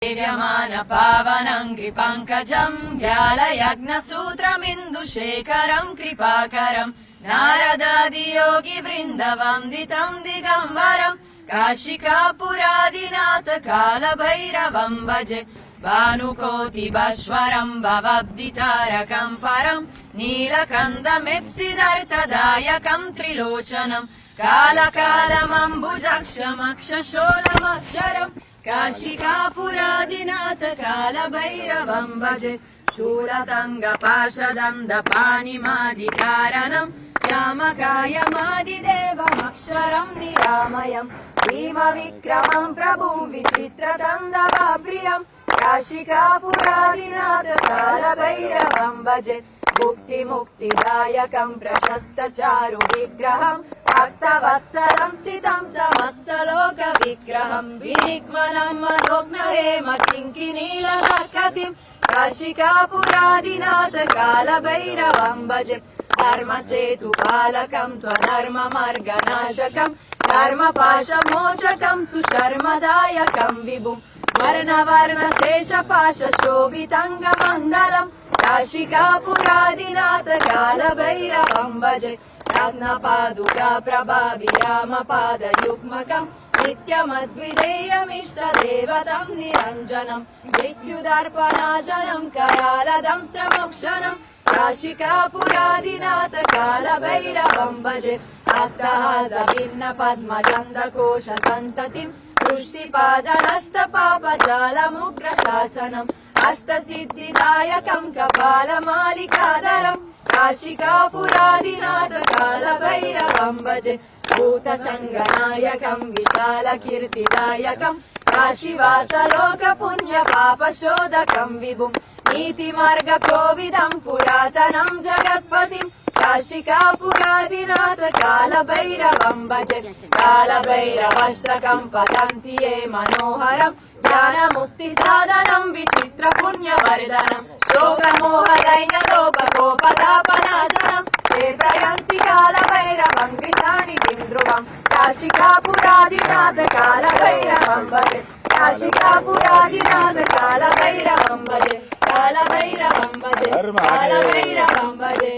सेव्यमान पावनं कृपङ्कजं व्यालयज्ञसूत्रमिन्दुशेखरं कृपाकरं नारदादियोगिवृन्दवन्दितं दिगम्बरं काशिकापुरादिनाथ कालभैरवं भजे भानुकोटिभास्वरं भवद्दितारकं परं नीलकण्ठमेप्सिदर्थदायकं त्रिलोचनं कालकालमम्बुजक्षमक्षशोलमक्षरम् काशिकापुरादिनाथ कालभैरवं भजे शूलतङ्गपाशदन्दपानिमादिकारणं श्यामकायमादिदेवमक्षरं निरामयं भीमविक्रमं प्रभुं विचित्रतन्दवाप्रियं काशिकापुरादिनाथ कालभैरवं भजे मुक्तिमुक्तिदायकं प्रशस्तचारु विग्रहं भक्तवत्सलं स्थितं समस्तलोकविग्रहं विनिग्मनं मनोज्ञहेम किङ्किणीलहर्कटिं काशिकापुरादिनाथ कालभैरवं भजे धर्मसेतुपालकं त्वधर्ममार्गनाशकं धर्मपाशमोचकं सुशर्मदायकं विभुं स्वर्णवर्णशेषपाशशोभितङ्गमण्डलं काशिकापुरादिनाथ कालभैरवं भजे रत्नपादुका प्रभाविरामपादयुग्मकं नित्यमद्विधेयमिष्टदेवतं निरञ्जनं मृत्युदर्पणाशनं करालदं स्त्रमोक्षणं काशिकापुरादिनाथ कालभैरवं भजे अट्टहासभिन्नपद्मगन्धकोशसन्ततिं वृष्टिपादनष्टपापजालमुग्रशासनम् अष्टसिद्धिदायकं कपालमालिकाधरं काशिकापुरादिनाथ कालभैरवं भजे भूतसङ्गनायकं विशालकीर्तिदायकं काशीवासलोकपुण्यपापशोधकं विभुं नीतिमार्गकोविदं पुरातनं जगत्पतिं काशिकापुरादिनाथ कालभैरवं भजे कालभैरवाष्टकं पतन्ति ये मनोहरं ज्ञानमुक्तिसाधनं विचित्रपुण्यवर्धनं शोकमोहदैन्यलोपकोपतापनाशनं ते प्रयन्ति कालभैरवं कृतानि किं ध्रुवं काशिकापुरादिनाथ कालभैरवं भजे काशिकापुरादिनाथ कालभैरवं भजे कालभैरवं भजे कालभैरवं भजे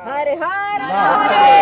हरे हर हरे